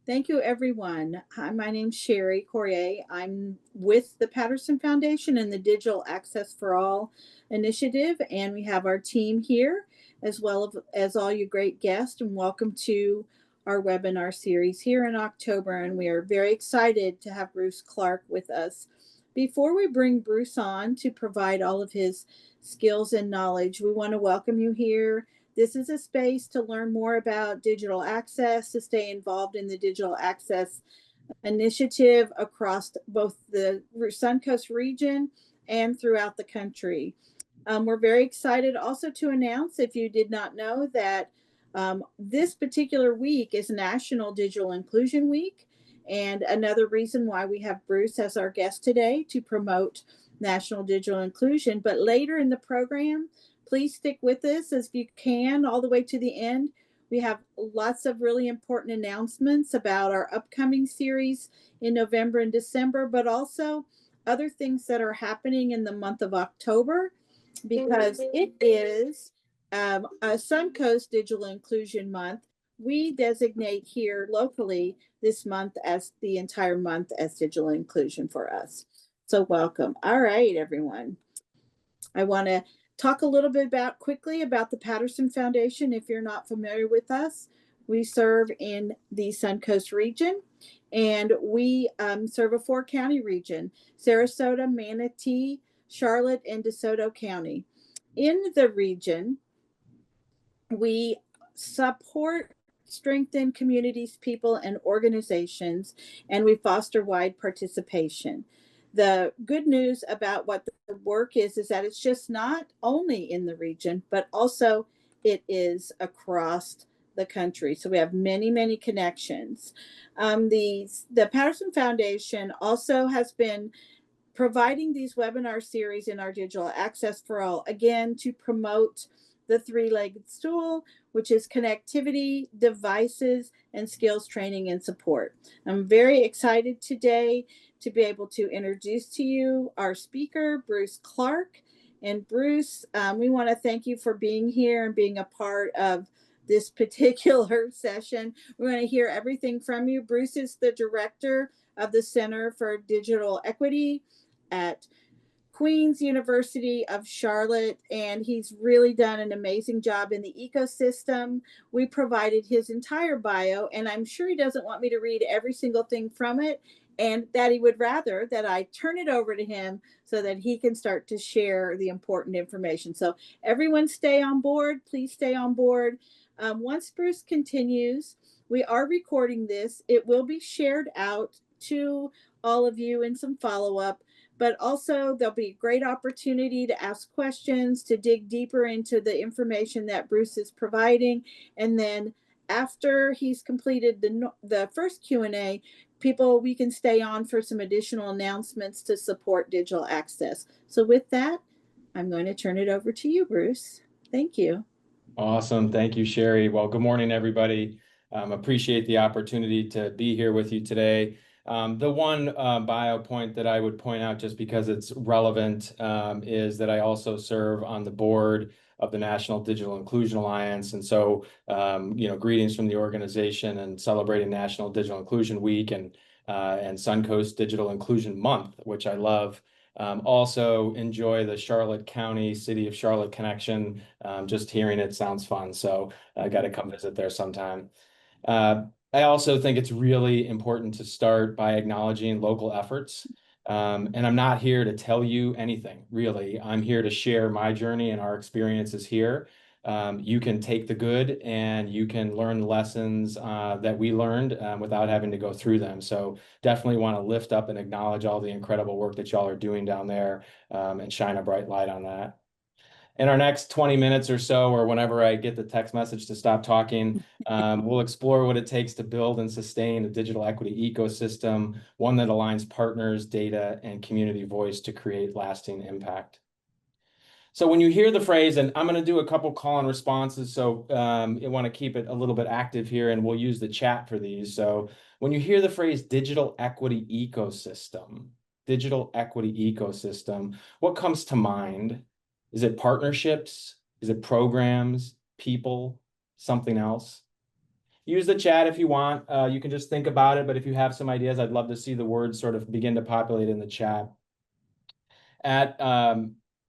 Thank you, everyone. Hi, my name's Sherry Corrier. I'm with the Patterson Foundation and the Digital Access for All initiative, and we have our team here as well as all you great guests. And welcome to our webinar series here in October. And we are very excited to have Bruce Clark with us. Before we bring Bruce on to provide all of his skills and knowledge, we want to welcome you here. This is a space to learn more about digital access, to stay involved in the digital access initiative across both the Suncoast region and throughout the country. We're very excited also to announce, if you did not know, that this particular week is National Digital Inclusion Week. And another reason why we have Bruce as our guest today to promote National Digital Inclusion. But later in the program, please stick with us as you can all the way to the end. We have lots of really important announcements about our upcoming series in November and December, but also other things that are happening in the month of October, because it is a Suncoast Digital Inclusion Month. We designate here locally this month as the entire month as digital inclusion for us. So welcome. All right, everyone. I want to talk a little bit quickly about the Patterson Foundation. If you're not familiar with us, we serve in the Suncoast region, and we serve a 4-county region: Sarasota, Manatee, Charlotte, and DeSoto County. In the region, we support, strengthen communities, people, and organizations, and we foster wide participation. The good news about what the work is that it's just not only in the region, but also it is across the country. So we have many, many connections. The Patterson Foundation also has been providing these webinar series in our Digital Access for All, again, to promote the three-legged stool, which is connectivity, devices, and skills training and support. I'm very excited today to be able to introduce to you our speaker, Bruce Clark. And Bruce, we want to thank you for being here and being a part of this particular session. We're going to hear everything from you. Bruce is the director of the Center for Digital Equity at Queen's University of Charlotte, and he's really done an amazing job in the ecosystem. We provided his entire bio, and I'm sure he doesn't want me to read every single thing from it, and that he would rather that I turn it over to him so that he can start to share the important information. So everyone stay on board. Please stay on board. Once Bruce continues, we are recording this. It will be shared out to all of you in some follow-up, but also there'll be a great opportunity to ask questions, to dig deeper into the information that Bruce is providing. And then after he's completed the first Q&A, we can stay on for some additional announcements to support digital access. So with that, I'm going to turn it over to you, Bruce. Thank you. Awesome. Thank you, Sherry. Well, good morning, everybody. Appreciate the opportunity to be here with you today. The one bio point that I would point out, just because it's relevant, is that I also serve on the board of the National Digital Inclusion Alliance. And so, greetings from the organization and celebrating National Digital Inclusion Week and Suncoast Digital Inclusion Month, which I love. Also enjoy the Charlotte County, City of Charlotte connection. Just hearing it sounds fun. So I got to come visit there sometime. I also think it's really important to start by acknowledging local efforts. And I'm not here to tell you anything, really. I'm here to share my journey and our experiences here. You can take the good and you can learn the lessons that we learned without having to go through them. So definitely want to lift up and acknowledge all the incredible work that y'all are doing down there and shine a bright light on that. In our next 20 minutes or so, or whenever I get the text message to stop talking, we'll explore what it takes to build and sustain a digital equity ecosystem, one that aligns partners, data, and community voice to create lasting impact. So when you hear the phrase, and I'm going to do a couple call and responses, so you want to keep it a little bit active here, and we'll use the chat for these. So when you hear the phrase digital equity ecosystem, what comes to mind? Is it partnerships? Is it programs, people, something else? use the chat if you want. You can just think about it, but if you have some ideas, I'd love to see the words sort of begin to populate in the chat. At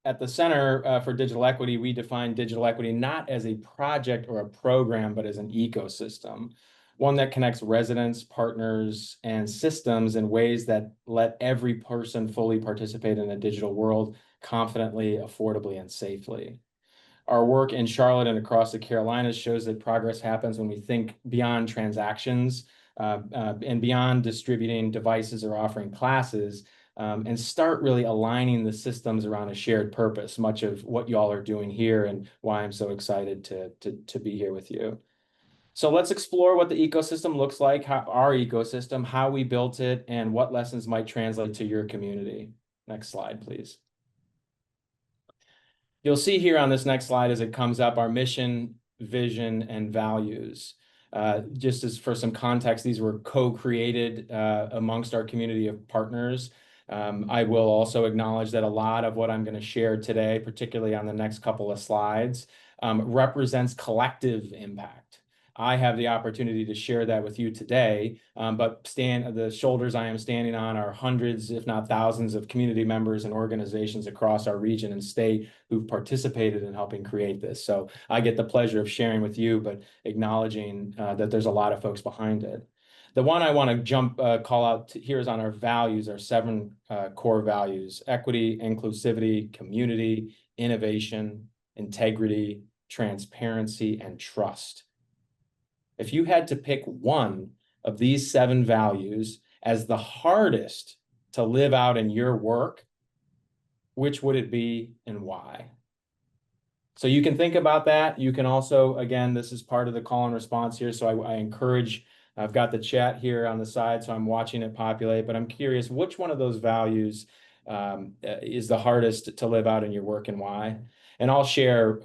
at the Center for Digital Equity, we define digital equity not as a project or a program, but as an ecosystem, one that connects residents, partners, and systems in ways that let every person fully participate in a digital world confidently, affordably, and safely. Our work in Charlotte and across the Carolinas shows that progress happens when we think beyond transactions and beyond distributing devices or offering classes, and start really aligning the systems around a shared purpose, much of what y'all are doing here and why I'm so excited to be here with you. So let's explore what the ecosystem looks like, how our ecosystem, how we built it, and what lessons might translate to your community. Next slide, please. You'll see here on this next slide as it comes up our mission, vision, and values. Just as for some context, these were co-created amongst our community of partners. I will also acknowledge that a lot of what I'm going to share today, particularly on the next couple of slides, represents collective impact. I have the opportunity to share that with you today, but the shoulders I am standing on are hundreds, if not thousands, of community members and organizations across our region and state who've participated in helping create this. So I get the pleasure of sharing with you, but acknowledging that there's a lot of folks behind it. The one I want to call out here is on our values, our 7 core values: equity, inclusivity, community, innovation, integrity, transparency, and trust. If you had to pick one of these 7 values as the hardest to live out in your work, which would it be and why? So you can think about that. You can also, again, this is part of the call and response here. So I encourage, I've got the chat here on the side, so I'm watching it populate, but I'm curious which one of those values is the hardest to live out in your work and why? And I'll share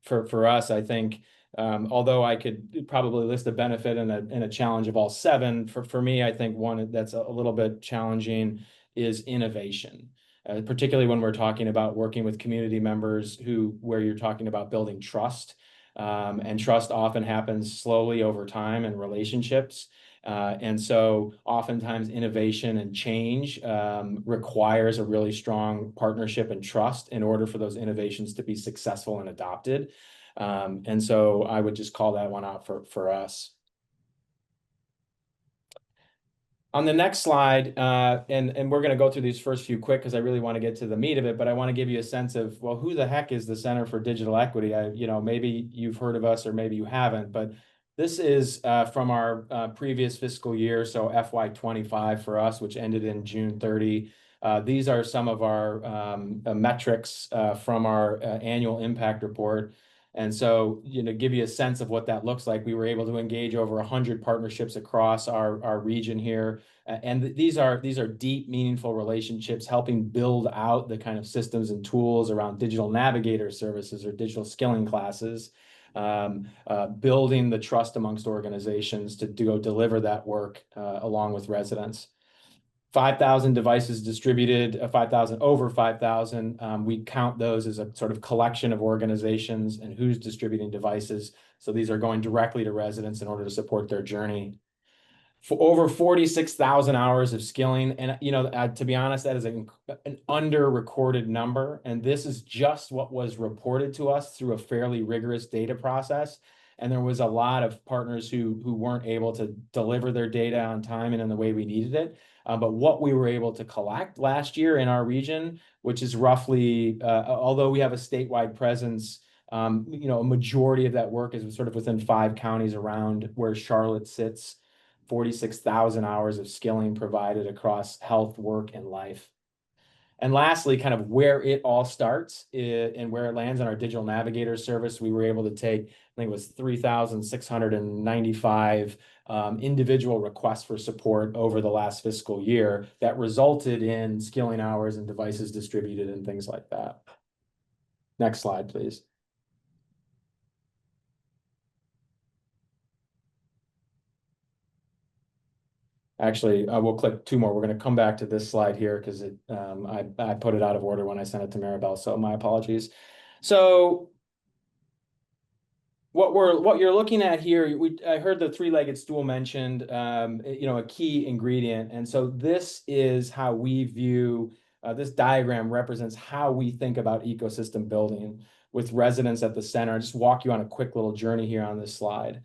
for us, I think, although I could probably list a benefit and a challenge of all 7, for me, I think one that's a little bit challenging is innovation. Particularly when we're talking about working with community members where you're talking about building trust. And trust often happens slowly over time in relationships. And so oftentimes innovation and change requires a really strong partnership and trust in order for those innovations to be successful and adopted. And so I would just call that one out for us. On the next slide, and we're going to go through these first few quick because I really want to get to the meat of it, but I want to give you a sense of, well, who the heck is the Center for Digital Equity? Maybe you've heard of us or maybe you haven't, but this is from our previous fiscal year, so FY25 for us, which ended in June 30. These are some of our metrics from our annual impact report. And so, give you a sense of what that looks like. We were able to engage over 100 partnerships across our region here. And these are deep, meaningful relationships helping build out the kind of systems and tools around digital navigator services or digital skilling classes, building the trust amongst organizations to go deliver that work along with residents. 5,000 devices distributed, 5,000, over 5,000. We count those as a sort of collection of organizations and who's distributing devices. So these are going directly to residents in order to support their journey. For over 46,000 hours of skilling. And, to be honest, that is an under-recorded number. And this is just what was reported to us through a fairly rigorous data process. And there was a lot of partners who weren't able to deliver their data on time and in the way we needed it. But what we were able to collect last year in our region, which is roughly, although we have a statewide presence, a majority of that work is sort of within 5 counties around where Charlotte sits. 46,000 hours of skilling provided across health, work, and life. And lastly, kind of where it all starts and where it lands in our digital navigator service, we were able to take, I think it was 3,695 individual requests for support over the last fiscal year that resulted in skilling hours and devices distributed and things like that. Next slide, please. Actually, we'll click 2 more. We're going to come back to this slide here because I put it out of order when I sent it to Maribel, so my apologies. So what you're looking at here, I heard the three-legged stool mentioned, a key ingredient. And so this is how we view, this diagram represents how we think about ecosystem building with residents at the center. I'll just walk you on a quick little journey here on this slide.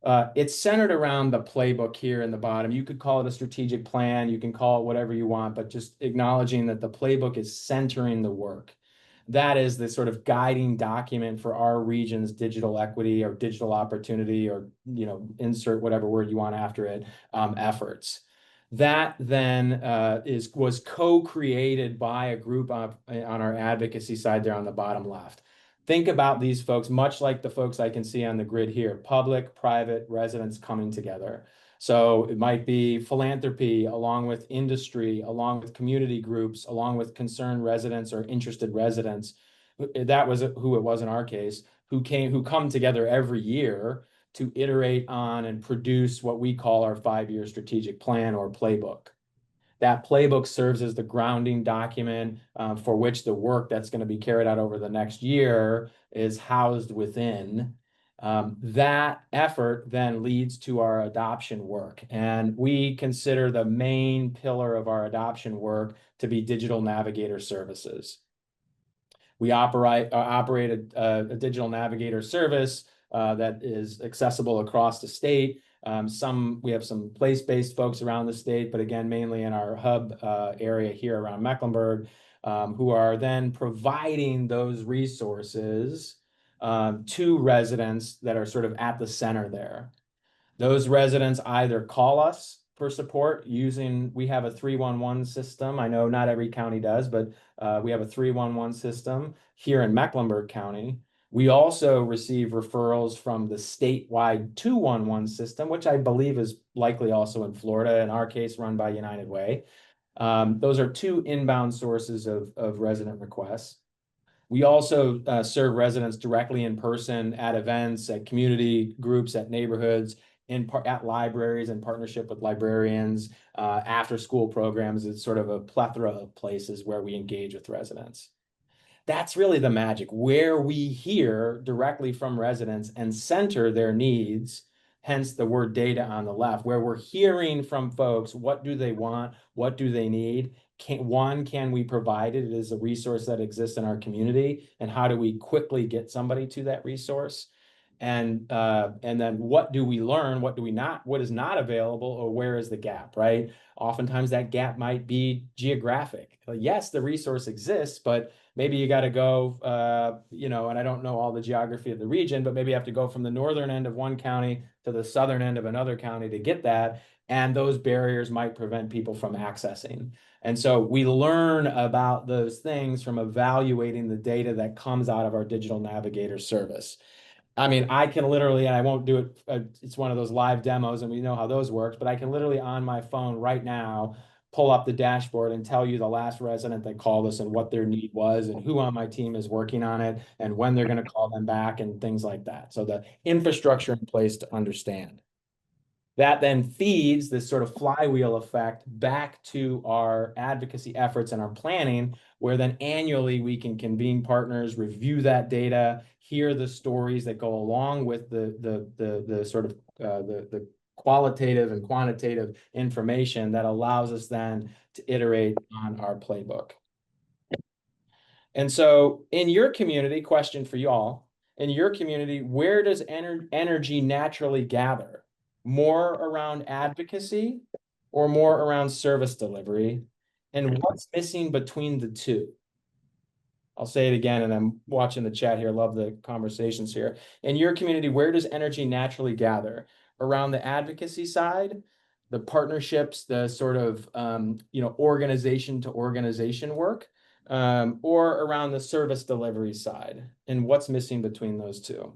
It's centered around the playbook here in the bottom. You could call it a strategic plan, you can call it whatever you want, but just acknowledging that the playbook is centering the work. That is the sort of guiding document for our region's digital equity or digital opportunity, or insert whatever word you want after it, efforts. That then was co-created by a group on our advocacy side there on the bottom left. Think about these folks, much like the folks I can see on the grid here, public, private, residents coming together. So it might be philanthropy, along with industry, along with community groups, along with concerned residents or interested residents. That was who it was in our case, who come together every year to iterate on and produce what we call our 5-year strategic plan or playbook. That playbook serves as the grounding document for which the work that's going to be carried out over the next year is housed within. That effort then leads to our adoption work. And we consider the main pillar of our adoption work to be digital navigator services. We operate a digital navigator service that is accessible across the state. We have some place-based folks around the state, but again, mainly in our hub area here around Mecklenburg, who are then providing those resources to residents that are sort of at the center there. Those residents either call us for support we have a 311 system. I know not every county does, but we have a 311 system here in Mecklenburg County. We also receive referrals from the statewide 211 system, which I believe is likely also in Florida, in our case, run by United Way. Those are two inbound sources of resident requests. We also serve residents directly in person at events, at community groups, at neighborhoods, at libraries in partnership with librarians, after school programs. It's sort of a plethora of places where we engage with residents. That's really the magic, where we hear directly from residents and center their needs, hence the word data on the left, where we're hearing from folks, what do they want, what do they need? Can we provide it as a resource that exists in our community? And how do we quickly get somebody to that resource? And then what do we learn? What is not available, or where is the gap, right? Oftentimes that gap might be geographic. Yes, the resource exists, but maybe you got to go, and I don't know all the geography of the region, but maybe you have to go from the northern end of one county to the southern end of another county to get that. And those barriers might prevent people from accessing. And so we learn about those things from evaluating the data that comes out of our digital navigator service. I mean, I can literally, and I won't do it, it's one of those live demos and we know how those work, but I can literally on my phone right now pull up the dashboard and tell you the last resident that called us and what their need was and who on my team is working on it and when they're going to call them back and things like that. So the infrastructure in place to understand. That then feeds this sort of flywheel effect back to our advocacy efforts and our planning, where then annually we can convene partners, review that data, hear the stories that go along with the sort of the qualitative and quantitative information that allows us then to iterate on our playbook. And so in your community, question for you all, in your community, where does energy naturally gather? More around advocacy or more around service delivery? And what's missing between the two? I'll say it again, and I'm watching the chat here. Love the conversations here. In your community, where does energy naturally gather? Around the advocacy side, the partnerships, the sort of organization to organization work, or around the service delivery side? And what's missing between those two?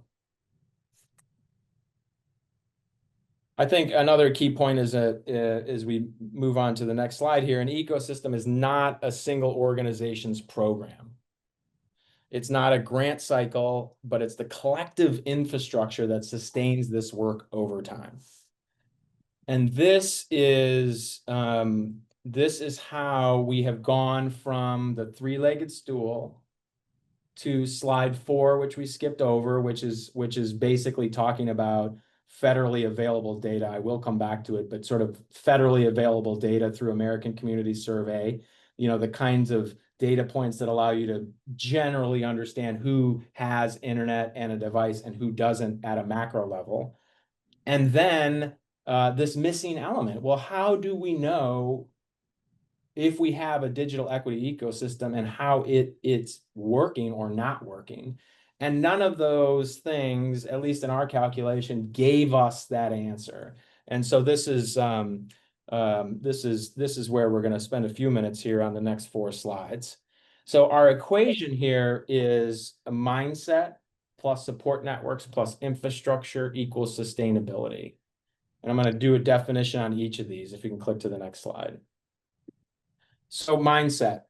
I think another key point is that as we move on to the next slide here, an ecosystem is not a single organization's program. It's not a grant cycle, but it's the collective infrastructure that sustains this work over time. And this is how we have gone from the three-legged stool to slide 4, which we skipped over, which is basically talking about federally available data. I will come back to it, but sort of federally available data through American Community Survey, the kinds of data points that allow you to generally understand who has internet and a device and who doesn't at a macro level. And then this missing element. Well, how do we know if we have a digital equity ecosystem and how it's working or not working? And none of those things, at least in our calculation, gave us that answer. And so this is where we're going to spend a few minutes here on the next 4 slides. So our equation here is a mindset plus support networks plus infrastructure equals sustainability. And I'm going to do a definition on each of these if you can click to the next slide. So mindset.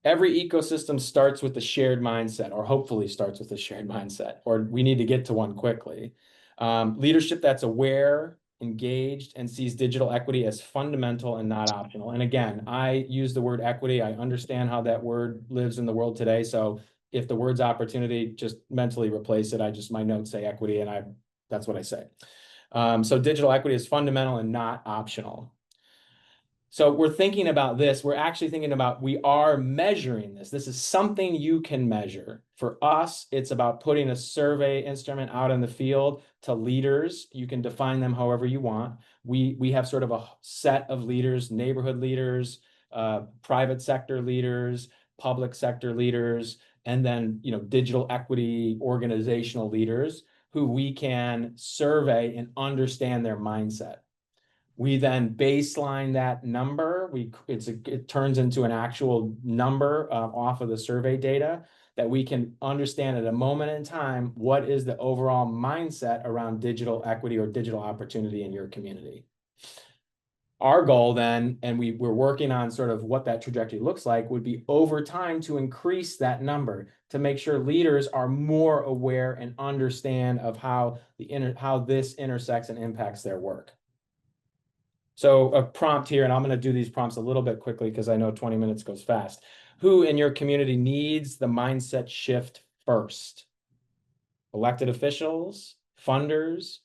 Every ecosystem starts with a shared mindset, or hopefully starts with a shared mindset, or we need to get to one quickly. Leadership that's aware, engaged, and sees digital equity as fundamental and not optional. And again, I use the word equity. I understand how that word lives in the world today. So if the word's opportunity, just mentally replace it. My notes say equity, and that's what I say. So digital equity is fundamental and not optional. So we're thinking about this. We're actually thinking about, we are measuring this. This is something you can measure. For us, it's about putting a survey instrument out in the field to leaders. You can define them however you want. We have sort of a set of leaders, neighborhood leaders, private sector leaders, public sector leaders, and then digital equity organizational leaders who we can survey and understand their mindset. We then baseline that number. It turns into an actual number off of the survey data that we can understand at a moment in time what is the overall mindset around digital equity or digital opportunity in your community. Our goal then, and we're working on sort of what that trajectory looks like, would be over time to increase that number to make sure leaders are more aware and understand of how this intersects and impacts their work. So a prompt here, and I'm going to do these prompts a little bit quickly because I know 20 minutes goes fast. Who in your community needs the mindset shift first? Elected officials, funders,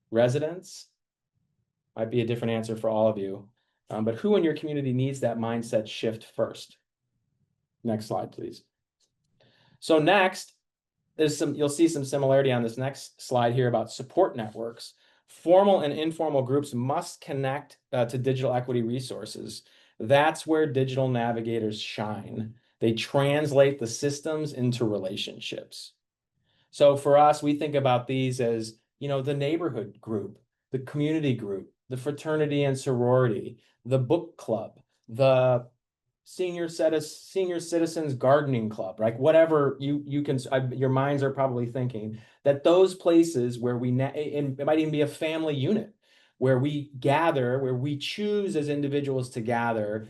residents? Might be a different answer for all of you. But who in your community needs that mindset shift first? Next slide, please. So next, you'll see some similarity on this next slide here about support networks. Formal and informal groups must connect to digital equity resources. That's where digital navigators shine. They translate the systems into relationships. So for us, we think about these as, the neighborhood group, the community group, the fraternity and sorority, the book club, the senior citizens gardening club, right? Whatever you can, your minds are probably thinking that those places where it might even be a family unit where we gather, where we choose as individuals to gather,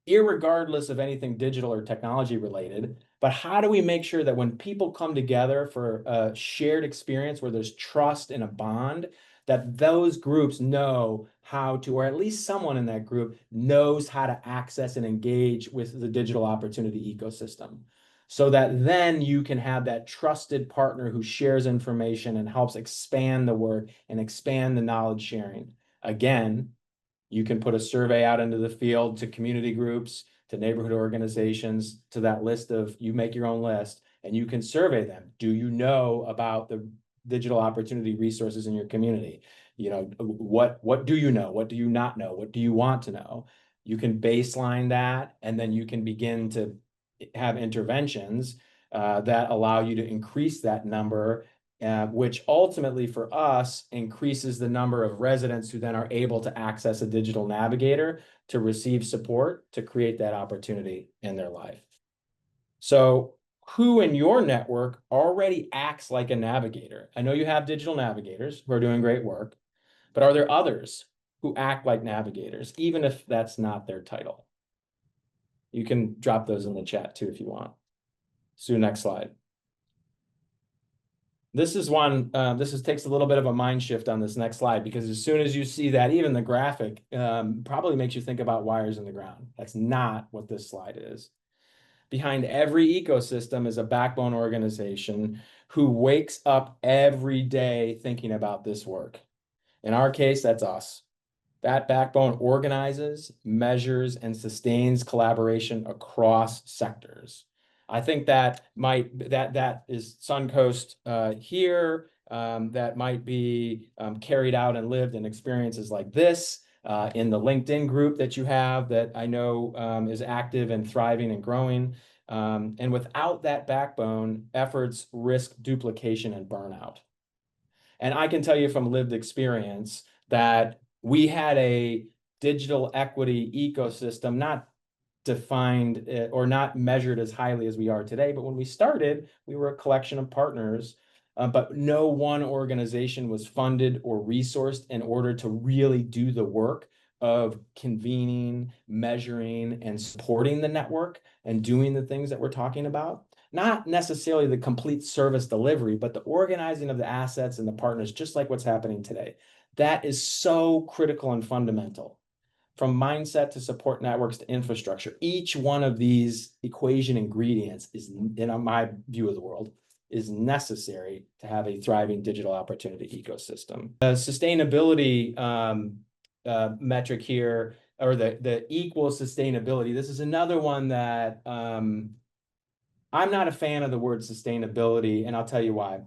irregardless of anything digital or technology related. But how do we make sure that when people come together for a shared experience where there's trust and a bond, that those groups know how to, or at least someone in that group knows how to access and engage with the digital opportunity ecosystem, so that then you can have that trusted partner who shares information and helps expand the work and expand the knowledge sharing. Again, you can put a survey out into the field to community groups, to neighborhood organizations, to that list of, you make your own list, and you can survey them. Do you know about the digital opportunity resources in your community? What do you know? What do you not know? What do you want to know? You can baseline that, and then you can begin to have interventions that allow you to increase that number, which ultimately for us increases the number of residents who then are able to access a digital navigator to receive support to create that opportunity in their life. So who in your network already acts like a navigator? I know you have digital navigators who are doing great work, but are there others who act like navigators, even if that's not their title? You can drop those in the chat too if you want. So next slide. This is one, takes a little bit of a mind shift on this next slide, because as soon as you see that, even the graphic probably makes you think about wires in the ground. That's not what this slide is. Behind every ecosystem is a backbone organization who wakes up every day thinking about this work. In our case, that's us. That backbone organizes, measures, and sustains collaboration across sectors. I think that is Suncoast here. That might be carried out and lived in experiences like this in the LinkedIn group that you have that I know is active and thriving and growing. And without that backbone, efforts risk duplication and burnout. And I can tell you from lived experience that we had a digital equity ecosystem, not defined or not measured as highly as we are today. But when we started, we were a collection of partners, but no one organization was funded or resourced in order to really do the work of convening, measuring, and supporting the network and doing the things that we're talking about. Not necessarily the complete service delivery, but the organizing of the assets and the partners, just like what's happening today. That is so critical and fundamental. From mindset to support networks to infrastructure, each one of these equation ingredients is, in my view of the world, is necessary to have a thriving digital opportunity ecosystem. The sustainability metric here, or the equal sustainability, this is another one that I'm not a fan of the word sustainability, and I'll tell you why.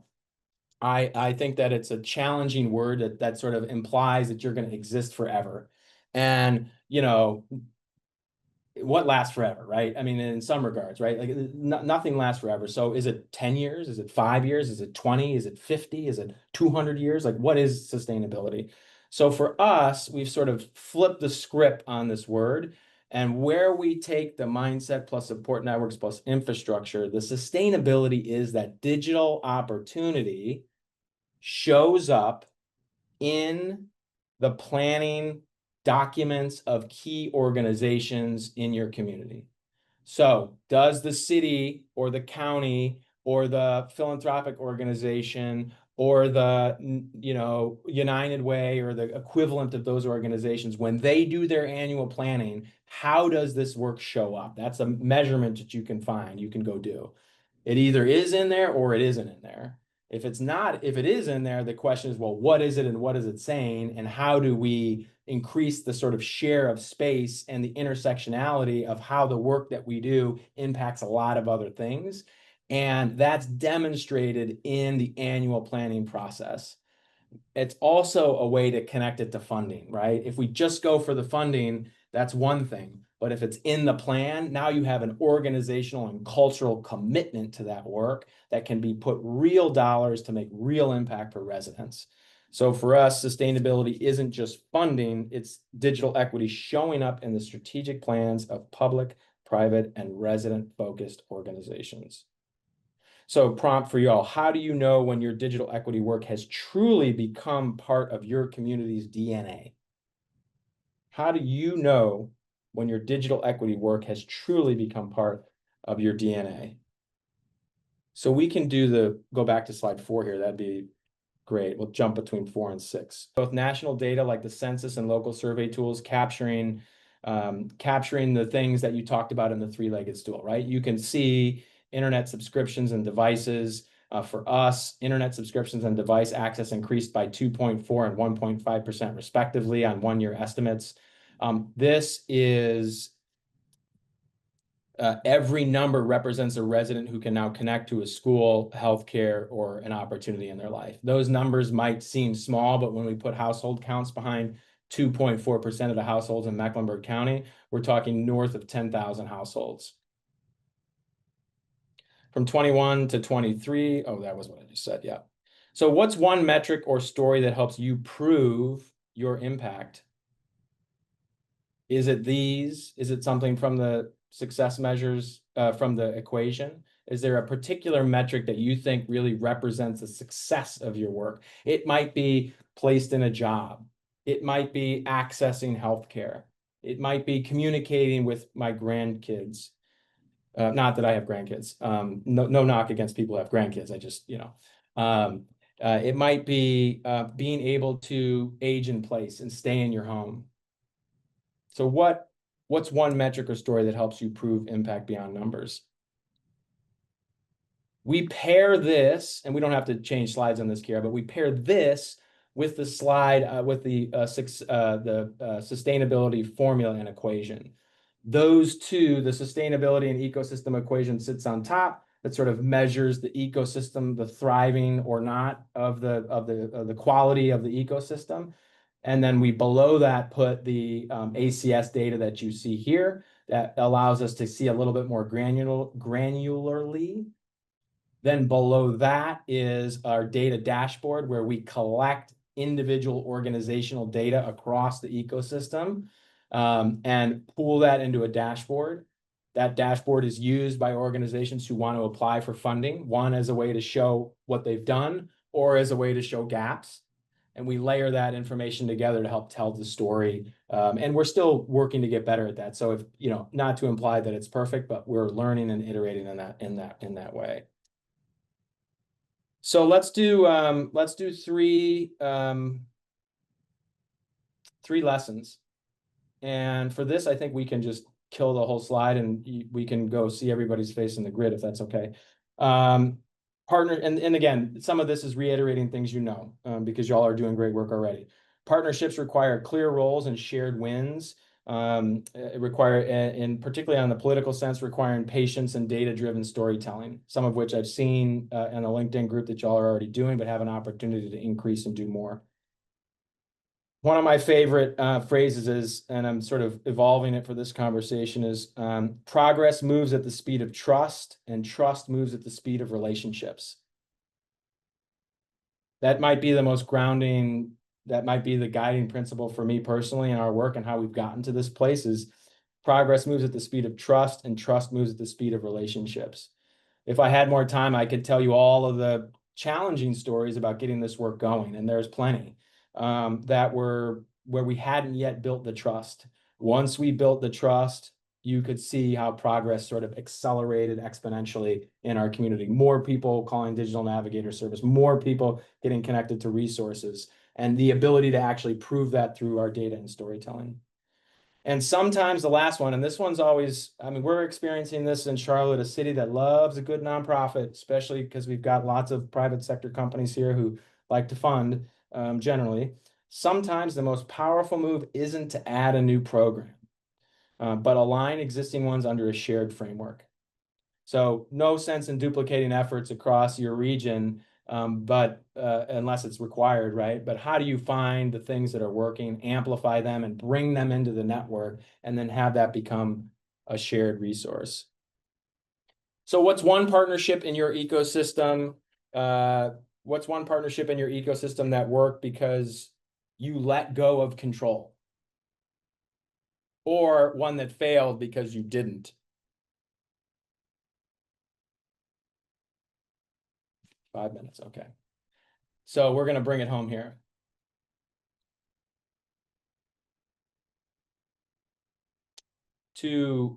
I think that it's a challenging word that sort of implies that you're going to exist forever. And, what lasts forever, right? I mean, in some regards, right? Like nothing lasts forever. So is it 10 years? Is it 5 years? Is it 20? Is it 50? Is it 200 years? Like what is sustainability? So for us, we've sort of flipped the script on this word. And where we take the mindset plus support networks plus infrastructure, the sustainability is that digital opportunity shows up in the planning documents of key organizations in your community. So does the city or the county or the philanthropic organization or the United Way or the equivalent of those organizations, when they do their annual planning, how does this work show up? That's a measurement that you can find, you can go do. It either is in there or it isn't in there. If it is in there, the question is, well, what is it and what is it saying? And how do we increase the sort of share of space and the intersectionality of how the work that we do impacts a lot of other things? And that's demonstrated in the annual planning process. It's also a way to connect it to funding, right? If we just go for the funding, that's one thing. But if it's in the plan, now you have an organizational and cultural commitment to that work that can be put real dollars to make real impact for residents. So for us, sustainability isn't just funding, it's digital equity showing up in the strategic plans of public, private, and resident-focused organizations. So prompt for y'all, how do you know when your digital equity work has truly become part of your community's DNA? How do you know when your digital equity work has truly become part of your DNA? So we can go back to slide 4 here. That'd be great. We'll jump between 4 and 6. Both national data like the census and local survey tools capturing the things that you talked about in the three-legged stool, right? You can see internet subscriptions and devices. For us, internet subscriptions and device access increased by 2.4 and 1.5% respectively on one-year estimates. This is every number represents a resident who can now connect to a school, healthcare, or an opportunity in their life. Those numbers might seem small, but when we put household counts behind 2.4% of the households in Mecklenburg County, we're talking north of 10,000 households. From 21 to 23, oh, that was what I just said, yeah. So what's one metric or story that helps you prove your impact? Is it these? Is it something from the success measures from the equation? Is there a particular metric that you think really represents the success of your work? It might be placed in a job. It might be accessing healthcare. It might be communicating with my grandkids. Not that I have grandkids. No knock against people who have grandkids. I just, it might be being able to age in place and stay in your home. So what's one metric or story that helps you prove impact beyond numbers? We pair this, and we don't have to change slides on this, Kira, but we pair this with the slide with the sustainability formula and equation. Those two, the sustainability and ecosystem equation sits on top. That sort of measures the ecosystem, the thriving or not of the quality of the ecosystem. And then we below that put the ACS data that you see here that allows us to see a little bit more granularly. Then below that is our data dashboard where we collect individual organizational data across the ecosystem and pool that into a dashboard. That dashboard is used by organizations who want to apply for funding, one as a way to show what they've done or as a way to show gaps. And we layer that information together to help tell the story. And we're still working to get better at that. So if, you know, not to imply that it's perfect, but we're learning and iterating in that way. So let's do three lessons. And for this, I think we can just kill the whole slide and we can go see everybody's face in the grid if that's okay. Partner, and again, some of this is reiterating things you know, because y'all are doing great work already. Partnerships require clear roles and shared wins. Require, in particularly on the political sense, requiring patience and data-driven storytelling, some of which I've seen in a LinkedIn group that y'all are already doing, but have an opportunity to increase and do more. One of my favorite phrases is, and I'm sort of evolving it for this conversation, is progress moves at the speed of trust, and trust moves at the speed of relationships. That might be the most grounding, that might be the guiding principle for me personally in our work and how we've gotten to this place is progress moves at the speed of trust, and trust moves at the speed of relationships. If I had more time, I could tell you all of the challenging stories about getting this work going, and there's plenty that were where we hadn't yet built the trust. Once we built the trust, you could see how progress sort of accelerated exponentially in our community. More people calling Digital Navigator service, more people getting connected to resources, and the ability to actually prove that through our data and storytelling. And sometimes the last one, and this one's always, I mean, we're experiencing this in Charlotte, a city that loves a good nonprofit, especially because we've got lots of private sector companies here who like to fund generally. Sometimes the most powerful move isn't to add a new program, but align existing ones under a shared framework. So no sense in duplicating efforts across your region, but unless it's required, right? But how do you find the things that are working, amplify them, and bring them into the network, and then have that become a shared resource? So what's one partnership in your ecosystem? What's one partnership in your ecosystem that worked because you let go of control? Or one that failed because you didn't? 5 minutes, okay. So we're going to bring it home here. Two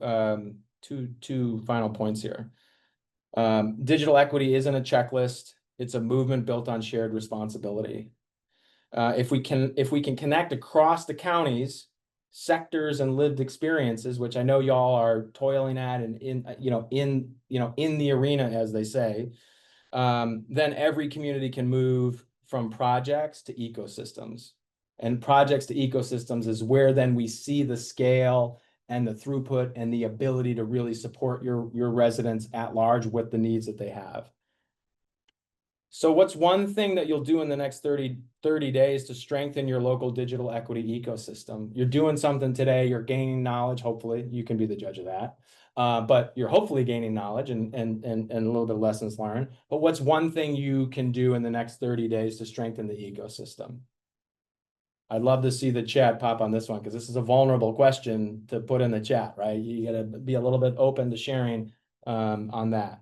final points here. Digital equity isn't a checklist. It's a movement built on shared responsibility. If we can connect across the counties, sectors, and lived experiences, which I know y'all are toiling at and in the arena, as they say, then every community can move from projects to ecosystems. And projects to ecosystems is where then we see the scale and the throughput and the ability to really support your residents at large with the needs that they have. So what's one thing that you'll do in the next 30 days to strengthen your local digital equity ecosystem? You're doing something today, you're gaining knowledge, hopefully. You can be the judge of that. But you're hopefully gaining knowledge and a little bit of lessons learned. But what's one thing you can do in the next 30 days to strengthen the ecosystem? I'd love to see the chat pop on this one because this is a vulnerable question to put in the chat, right? You got to be a little bit open to sharing on that.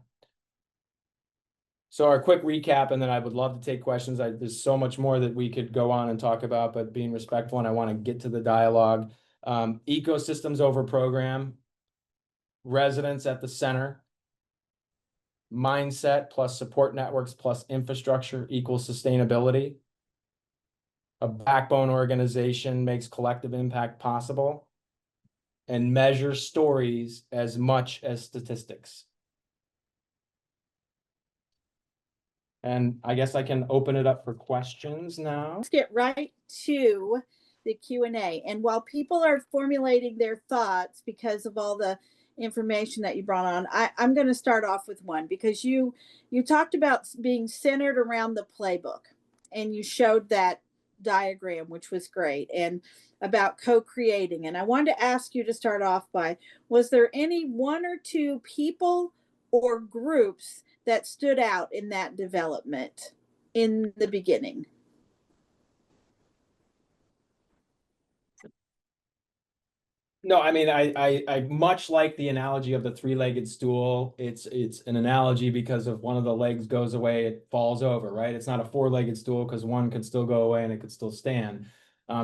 So our quick recap, and then I would love to take questions. There's so much more that we could go on and talk about, but being respectful, and I want to get to the dialogue. Ecosystems over program, residents at the center, mindset plus support networks plus infrastructure equals sustainability. A backbone organization makes collective impact possible, and measure stories as much as statistics. And I guess I can open it up for questions now. Let's get right to the Q&A. And while people are formulating their thoughts because of all the information that you brought on, I'm going to start off with one because you talked about being centered around the playbook, and you showed that diagram, which was great, and about co-creating. And I wanted to ask you to start off by, was there any one or two people or groups that stood out in that development in the beginning? No, I mean, I much like the analogy of the three-legged stool. It's an analogy because if one of the legs goes away, it falls over, right? It's not a four-legged stool because one could still go away and it could still stand.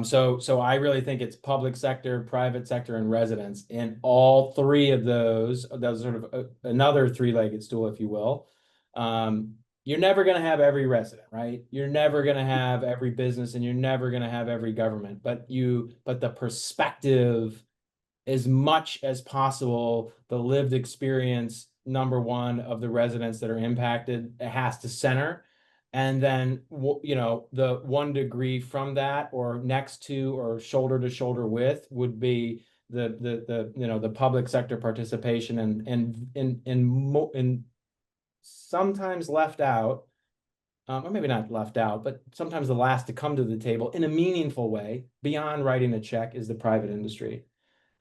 So I really think it's public sector, private sector, and residents. And all three of those sort of another three-legged stool, if you will. You're never going to have every resident, right? You're never going to have every business, and you're never going to have every government. But the perspective, as much as possible, the lived experience, number one, of the residents that are impacted, it has to center. And then, the 1 degree from that, or next to, or shoulder to shoulder with, would be the public sector participation, and sometimes left out, or maybe not left out, but sometimes the last to come to the table in a meaningful way beyond writing a check is the private industry.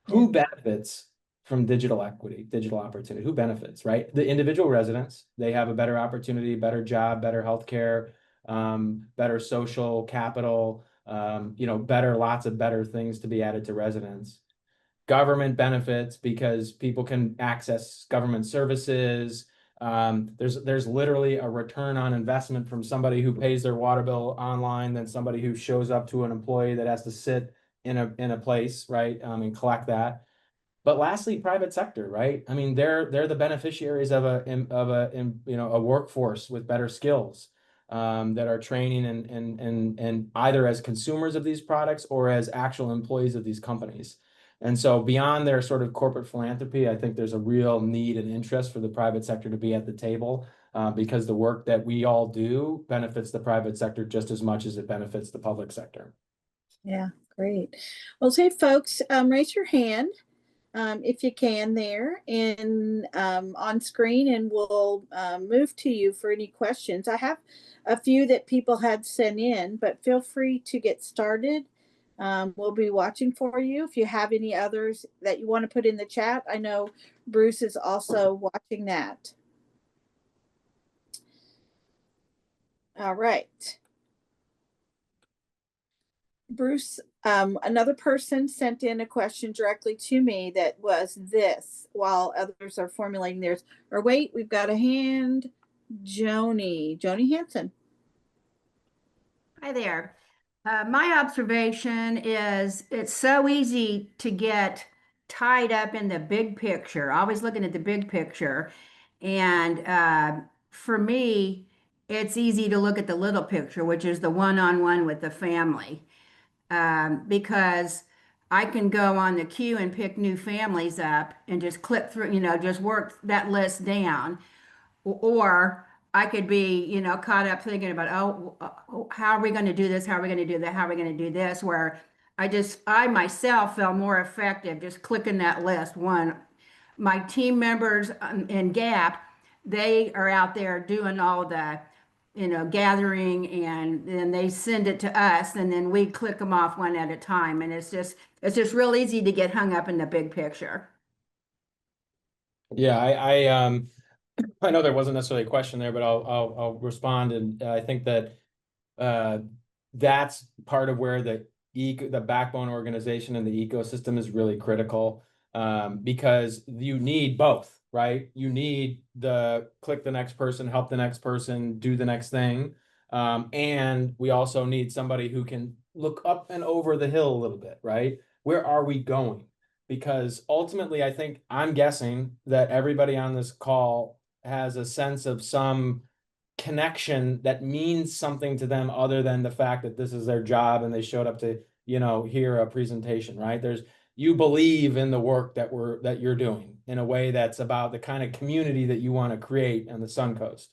Yeah. Who benefits from digital equity, digital opportunity? Who benefits, right? The individual residents, they have a better opportunity, better job, better healthcare, better social capital, better, lots of better things to be added to residents. Government benefits because people can access government services. There's literally a return on investment from somebody who pays their water bill online than somebody who shows up to an employee that has to sit in a place, right, and collect that. But lastly, private sector, right? I mean, they're the beneficiaries of a workforce with better skills, that are training and either as consumers of these products or as actual employees of these companies. And so beyond their sort of corporate philanthropy, I think there's a real need and interest for the private sector to be at the table, because the work that we all do benefits the private sector just as much as it benefits the public sector. Yeah, great. Well, say, folks, raise your hand if you can there and on screen, and we'll move to you for any questions. I have a few that people had sent in, but feel free to get started. We'll be watching for you. If you have any others that you want to put in the chat, I know Bruce is also watching that. All right. Bruce, another person sent in a question directly to me that was this, while others are formulating theirs. Or wait, we've got a hand. Joni Hansen. Hi there. My observation is it's so easy to get tied up in the big picture, always looking at the big picture. And for me, it's easy to look at the little picture, which is the one-on-one with the family, because I can go on the queue and pick new families up and just click through, just work that list down. Or I could be, caught up thinking about, how are we going to do this? How are we going to do that? How are we going to do this? Where I myself feel more effective just clicking that list. One, my team members in GAP, they are out there doing all the, gathering, and then they send it to us, and then we click them off one at a time. And it's just real easy to get hung up in the big picture. Yeah, I know there wasn't necessarily a question there, but I'll respond. And I think that uh, that's part of where the backbone organization and the ecosystem is really critical, because you need both, right? You need the click the next person, help the next person, do the next thing. And we also need somebody who can look up and over the hill a little bit, right? Where are we going? Because ultimately, I'm guessing that everybody on this call has a sense of some connection that means something to them other than the fact that this is their job and they showed up to, hear a presentation, right? You believe in the work that you're doing in a way that's about the kind of community that you want to create on the Suncoast.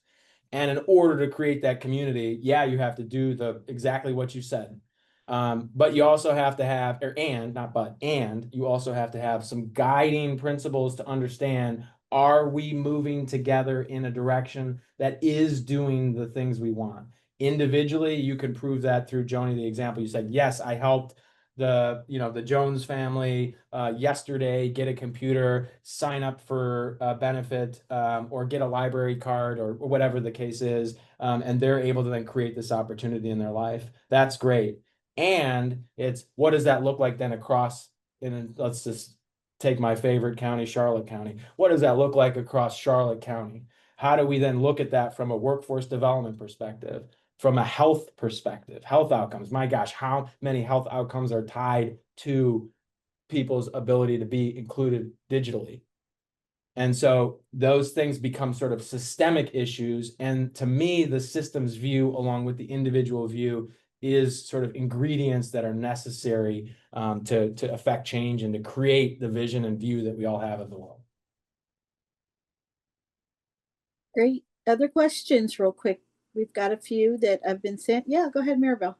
And in order to create that community, yeah, you have to do exactly what you said. But you also have to have, and you also have to have some guiding principles to understand, are we moving together in a direction that is doing the things we want? Individually, you can prove that through Joni, the example you said. Yes, I helped the Jones family yesterday get a computer, sign up for a benefit, or get a library card, or whatever the case is, and they're able to then create this opportunity in their life. That's great. And it's, what does that look like then across, and let's just take my favorite county, Charlotte County. What does that look like across Charlotte County? How do we then look at that from a workforce development perspective, from a health perspective, health outcomes? My gosh, how many health outcomes are tied to people's ability to be included digitally? And so those things become sort of systemic issues. And to me, the systems view, along with the individual view, is sort of ingredients that are necessary to affect change and to create the vision and view that we all have of the world. Great. Other questions real quick? We've got a few that have been sent. Yeah, go ahead, Maribel.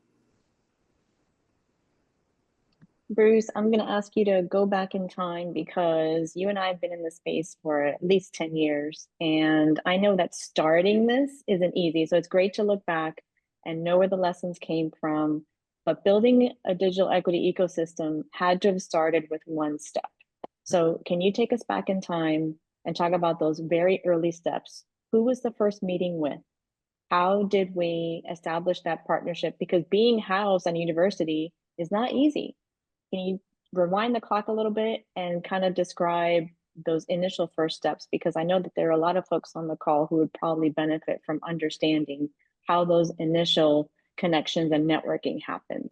Bruce, I'm going to ask you to go back in time because you and I have been in this space for at least 10 years. And I know that starting this isn't easy. So it's great to look back and know where the lessons came from. But building a digital equity ecosystem had to have started with one step. So can you take us back in time and talk about those very early steps? Who was the first meeting with? How did we establish that partnership? Because being housed on a university is not easy. Can you rewind the clock a little bit and kind of describe those initial first steps? Because I know that there are a lot of folks on the call who would probably benefit from understanding how those initial connections and networking happened.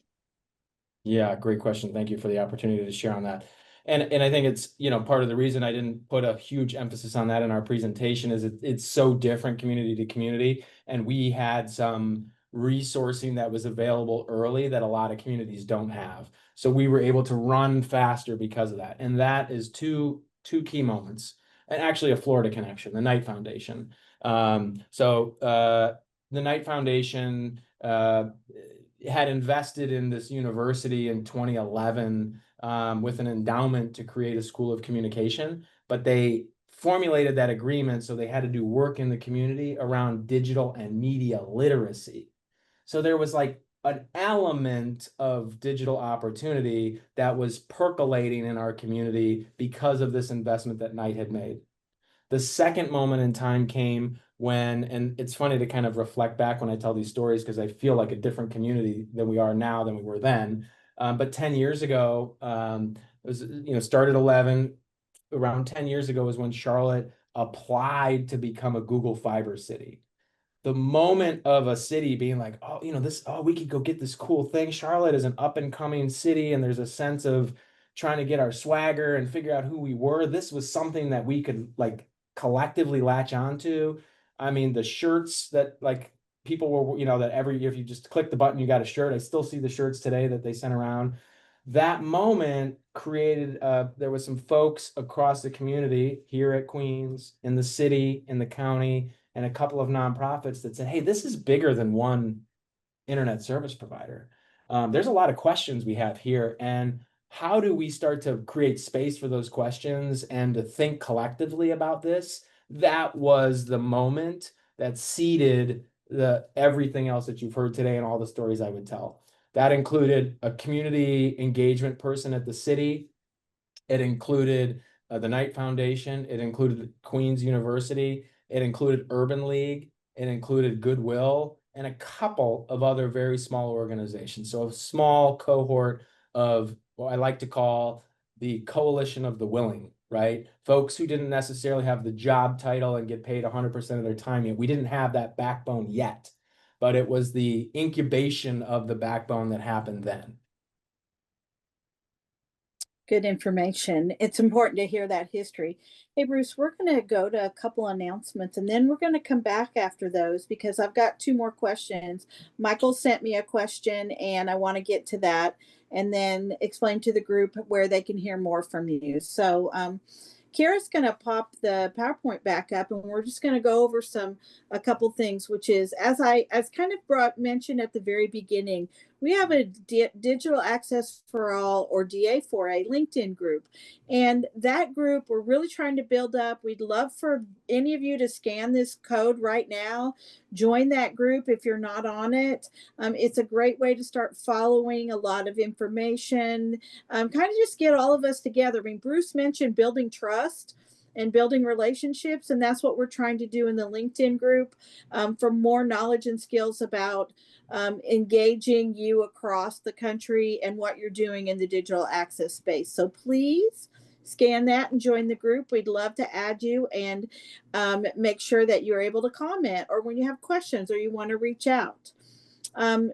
Yeah, great question. Thank you for the opportunity to share on that. And I think it's, part of the reason I didn't put a huge emphasis on that in our presentation is it's so different community to community. And we had some resourcing that was available early that a lot of communities don't have. So we were able to run faster because of that. And that is two key moments. And actually a Florida connection, the Knight Foundation. The Knight Foundation had invested in this university in 2011 with an endowment to create a school of communication, but they formulated that agreement so they had to do work in the community around digital and media literacy. So there was like an element of digital opportunity that was percolating in our community because of this investment that Knight had made. The second moment in time came when, and it's funny to kind of reflect back when I tell these stories because I feel like a different community than we are now than we were then. But 10 years ago, it was, started 11, around 10 years ago was when Charlotte applied to become a Google Fiber city. The moment of a city being like, oh, we could go get this cool thing. Charlotte is an up and coming city, and there's a sense of trying to get our swagger and figure out who we were. This was something that we could like collectively latch onto. I mean, the shirts that like people were, that every year if you just click the button, you got a shirt. I still see the shirts today that they sent around. That moment created, there was some folks across the community here at Queens, in the city, in the county, and a couple of nonprofits that said, hey, this is bigger than one internet service provider. There's a lot of questions we have here. And how do we start to create space for those questions and to think collectively about this? That was the moment that seeded everything else that you've heard today and all the stories I would tell. That included a community engagement person at the city. It included the Knight Foundation. It included Queens University. It included Urban League. It included Goodwill and a couple of other very small organizations. So a small cohort of what I like to call the coalition of the willing, right? Folks who didn't necessarily have the job title and get paid 100% of their time yet. We didn't have that backbone yet, but it was the incubation of the backbone that happened then. Good information. It's important to hear that history. Hey, Bruce, we're going to go to a couple announcements and then we're going to come back after those because I've got two more questions. Michael sent me a question and I want to get to that and then explain to the group where they can hear more from you. So, Kara's going to pop the PowerPoint back up, and we're just going to go over a couple things, which is, as kind of mentioned at the very beginning, we have a Digital Access for All, or DA4A, LinkedIn group. And that group, we're really trying to build up. We'd love for any of you to scan this code right now. Join that group if you're not on it. It's a great way to start following a lot of information, kind of just get all of us together. I mean, Bruce mentioned building trust and building relationships, and that's what we're trying to do in the LinkedIn group, for more knowledge and skills about engaging you across the country and what you're doing in the digital access space. So please scan that and join the group. We'd love to add you, and make sure that you're able to comment, or when you have questions or you want to reach out.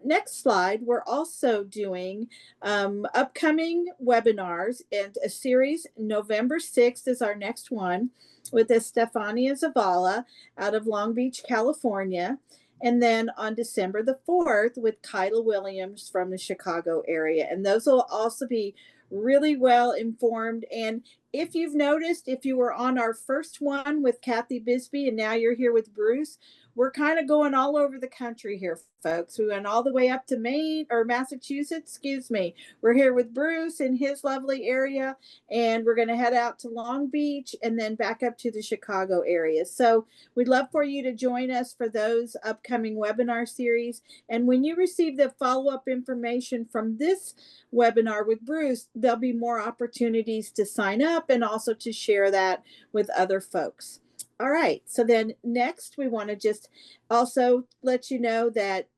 Next slide, we're also doing upcoming webinars, and a series. November 6th is our next one with Estefania Zavala out of Long Beach, California. And then on December the 4th with Kyla Williams from the Chicago area. And those will also be really well informed. And if you've noticed, if you were on our first one with Kathy Bisbee and now you're here with Bruce, we're kind of going all over the country here, folks. We went all the way up to Maine, or Massachusetts, excuse me. We're here with Bruce in his lovely area, and we're going to head out to Long Beach and then back up to the Chicago area. So we'd love for you to join us for those upcoming webinar series. And when you receive the follow-up information from this webinar with Bruce, there'll be more opportunities to sign up and also to share that with other folks. All right, so then next we want to just also let you know that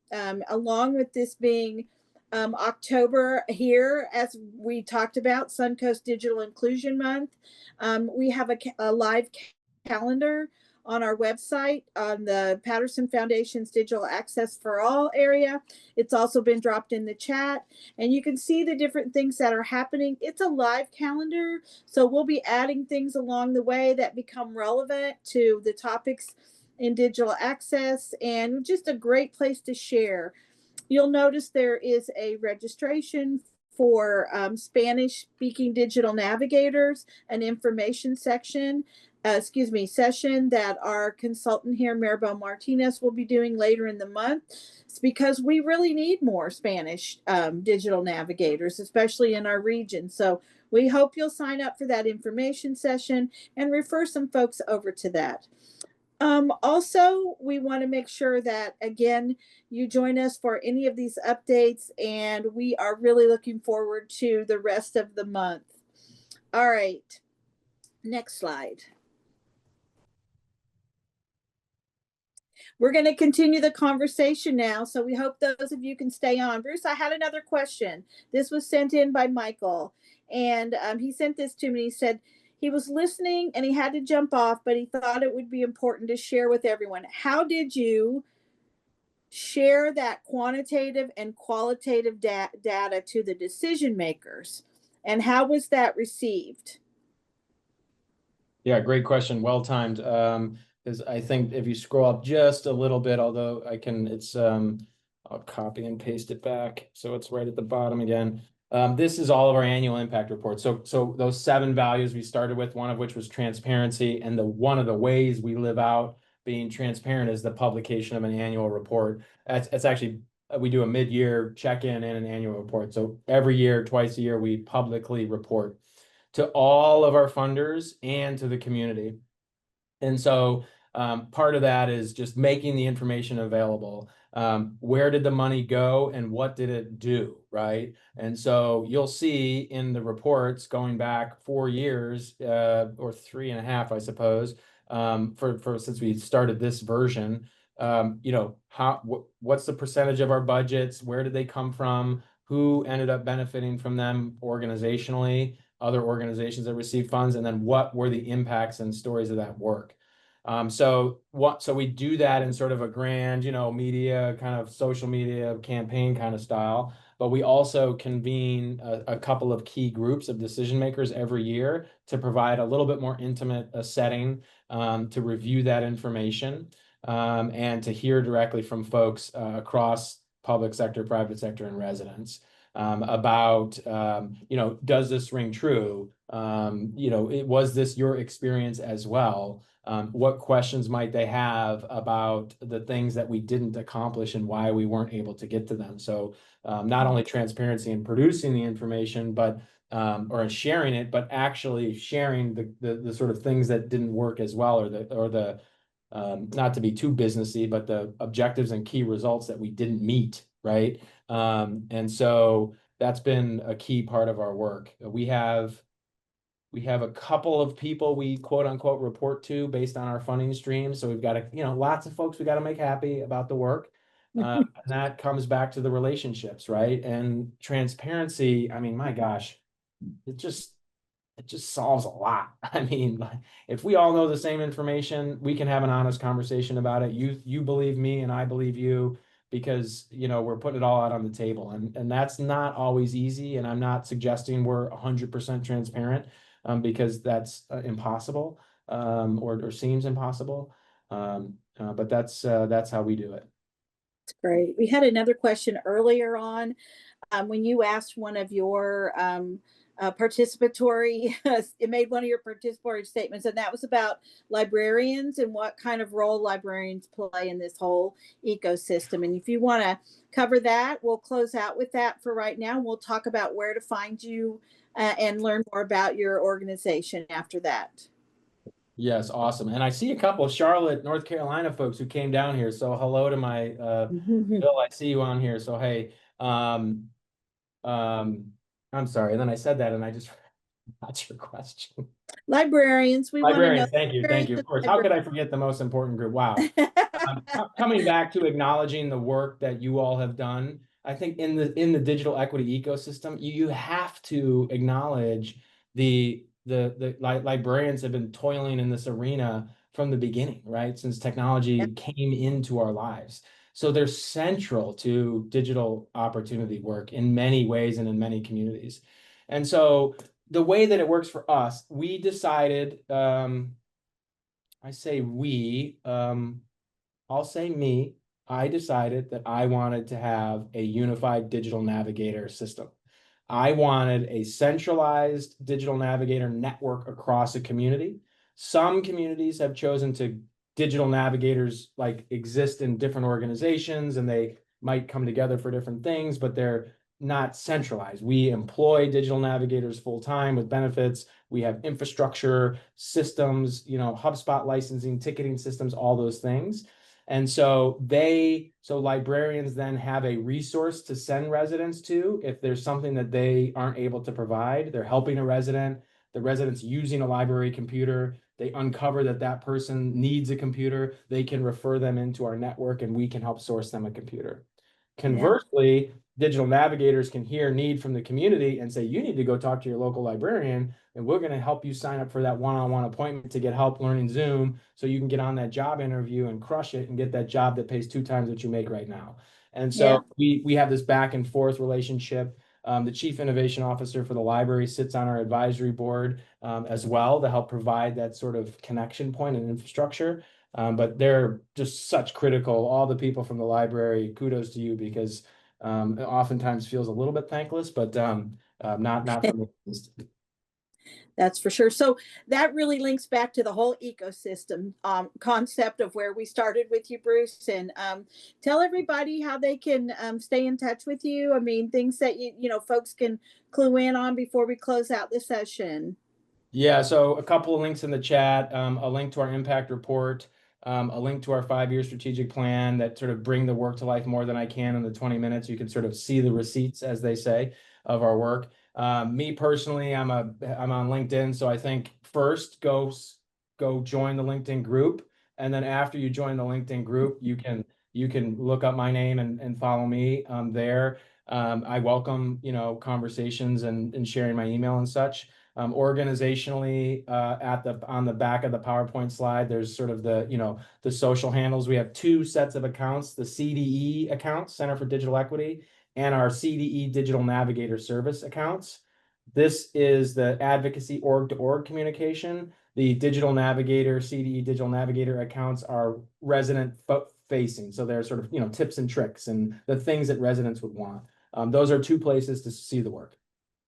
along with this being October here, as we talked about, Suncoast Digital Inclusion Month, we have a live calendar on our website on the Patterson Foundation's Digital Access for All area. It's also been dropped in the chat, and you can see the different things that are happening. It's a live calendar, so we'll be adding things along the way that become relevant to the topics in digital access, and just a great place to share. You'll notice there is a registration for Spanish-speaking digital navigators, an information session that our consultant here, Maribel Martinez, will be doing later in the month. It's because we really need more Spanish digital navigators, especially in our region. So we hope you'll sign up for that information session and refer some folks over to that. Also, we want to make sure that, again, you join us for any of these updates, and we are really looking forward to the rest of the month. All right, next slide. We're going to continue the conversation now, so we hope those of you can stay on. Bruce, I had another question. This was sent in by Michael, and he sent this to me. He said he was listening and he had to jump off, but he thought it would be important to share with everyone. How did you share that quantitative and qualitative data to the decision makers, and how was that received? Yeah, great question. Well timed. Because I think if you scroll up just a little bit, although I'll copy and paste it back. So it's right at the bottom again. This is all of our annual impact report. So those 7 values we started with, one of which was transparency, and one of the ways we live out being transparent is the publication of an annual report. It's actually, we do a mid-year check-in and an annual report. So every year, twice a year, we publicly report to all of our funders and to the community. And so part of that is just making the information available. Where did the money go and what did it do, right? And so you'll see in the reports going back 4 years, or 3.5, I suppose, for since we started this version, what's the percentage of our budgets? Where did they come from? Who ended up benefiting from them organizationally? Other organizations that receive funds, and then what were the impacts and stories of that work. So we do that in sort of a grand, media kind of social media campaign kind of style, but we also convene a couple of key groups of decision makers every year to provide a little bit more intimate setting to review that information and to hear directly from folks across public sector, private sector, and residents. about, does this ring true? Was this your experience as well? What questions might they have about the things that we didn't accomplish and why we weren't able to get to them? So not only transparency in producing the information, but or sharing it, but actually sharing the sort of things that didn't work as well, or the not to be too businessy, but the objectives and key results that we didn't meet, right? And so that's been a key part of our work. We have a couple of people we quote unquote report to based on our funding stream. So we've got lots of folks we got to make happy about the work. And that comes back to the relationships, right? And transparency. I mean, my gosh, it just solves a lot. I mean, like, if we all know the same information, we can have an honest conversation about it. You believe me and I believe you, because we're putting it all out on the table, and that's not always easy. And I'm not suggesting we're 100% transparent, because that's impossible, or seems impossible. But that's how we do it. That's great. We had another question earlier on, when you asked one of your participatory, it made one of your participatory statements, and that was about librarians and what kind of role librarians play in this whole ecosystem. And if you want to cover that, we'll close out with that for right now. We'll talk about where to find you and learn more about your organization after that. Yes, awesome. And I see a couple of Charlotte, North Carolina folks who came down here. So hello to my Bill, I see you on here. So hey, I'm sorry. And then I said that and I just forgot your question. Librarians, we want to know. Librarians, thank you. Of course. How could I forget the most important group? Wow. Coming back to acknowledging the work that you all have done, I think in the digital equity ecosystem, you have to acknowledge the librarians have been toiling in this arena from the beginning, right? Since technology came into our lives. So they're central to digital opportunity work in many ways and in many communities. And so the way that it works for us, we decided, I say we, I'll say me, I decided that I wanted to have a unified digital navigator system. I wanted a centralized digital navigator network across a community. Some communities have chosen to digital navigators like exist in different organizations, and they might come together for different things, but they're not centralized. We employ digital navigators full time with benefits. We have infrastructure systems, HubSpot licensing, ticketing systems, all those things. And so librarians then have a resource to send residents to if there's something that they aren't able to provide. They're helping a resident, the resident's using a library computer, they uncover that person needs a computer, they can refer them into our network and we can help source them a computer. Conversely, digital navigators can hear need from the community and say, you need to go talk to your local librarian, and we're going to help you sign up for that one-on-one appointment to get help learning Zoom so you can get on that job interview and crush it and get that job that pays 2 times what you make right now. And so we have this back and forth relationship. The Chief Innovation Officer for the library sits on our advisory board as well to help provide that sort of connection point and infrastructure. But they're just such critical. All the people from the library, kudos to you, because it oftentimes feels a little bit thankless, but not for me. That's for sure. So that really links back to the whole ecosystem concept of where we started with you, Bruce. And tell everybody how they can stay in touch with you. I mean, things that folks can clue in on before we close out the session. Yeah, so a couple of links in the chat, a link to our impact report, a link to our 5-year strategic plan that sort of bring the work to life more than I can in the 20 minutes. You can sort of see the receipts, as they say, of our work. Me personally, I'm on LinkedIn, so I think first go join the LinkedIn group, and then after you join the LinkedIn group, you can look up my name and follow me there. I welcome conversations and sharing my email and such. Organizationally, on the back of the PowerPoint slide, there's sort of the social handles. We have 2 sets of accounts: the CDE accounts, Center for Digital Equity, and our CDE Digital Navigator Service accounts. This is the advocacy org-to-org communication. The Digital Navigator, CDE Digital Navigator accounts are resident facing. So they're sort of, tips and tricks and the things that residents would want. those are two places to see the work.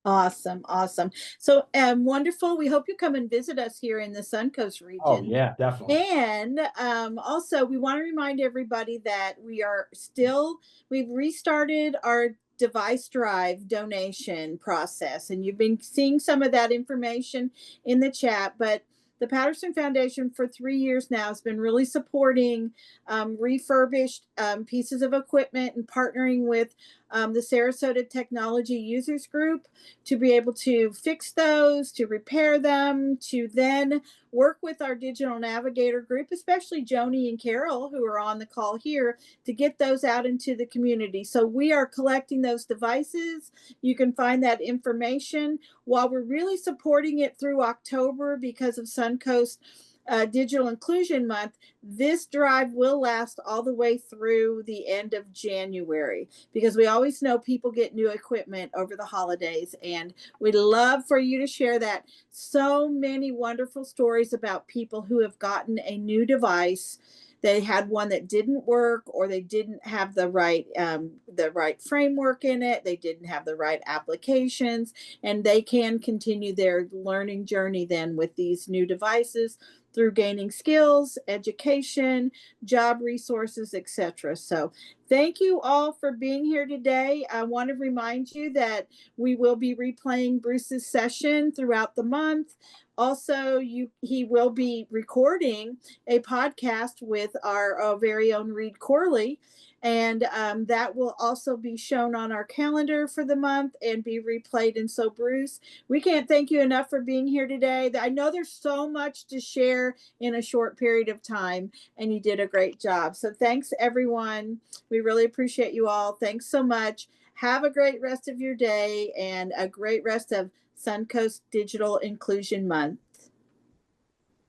Awesome. Awesome. So wonderful. We hope you come and visit us here in the Suncoast region. Oh, yeah, definitely. And also, we want to remind everybody that we've restarted our device drive donation process. And you've been seeing some of that information in the chat, but the Patterson Foundation for 3 years now has been really supporting refurbished pieces of equipment and partnering with the Sarasota Technology Users Group to be able to fix those, to repair them, to then work with our digital navigator group, especially Joni and Carol, who are on the call here, to get those out into the community. So we are collecting those devices. You can find that information while we're really supporting it through October because of Suncoast Digital Inclusion Month. This drive will last all the way through the end of January because we always know people get new equipment over the holidays, and we'd love for you to share that. So many wonderful stories about people who have gotten a new device. They had one that didn't work, or they didn't have the right framework in it. They didn't have the right applications, and they can continue their learning journey then with these new devices through gaining skills, education, job resources, etc. So thank you all for being here today. I want to remind you that we will be replaying Bruce's session throughout the month. Also, he will be recording a podcast with our very own Reed Corley, and that will also be shown on our calendar for the month and be replayed. And so, Bruce, we can't thank you enough for being here today. I know there's so much to share in a short period of time, and you did a great job. So thanks, everyone. We really appreciate you all. Thanks so much. Have a great rest of your day and a great rest of Suncoast Digital Inclusion Month.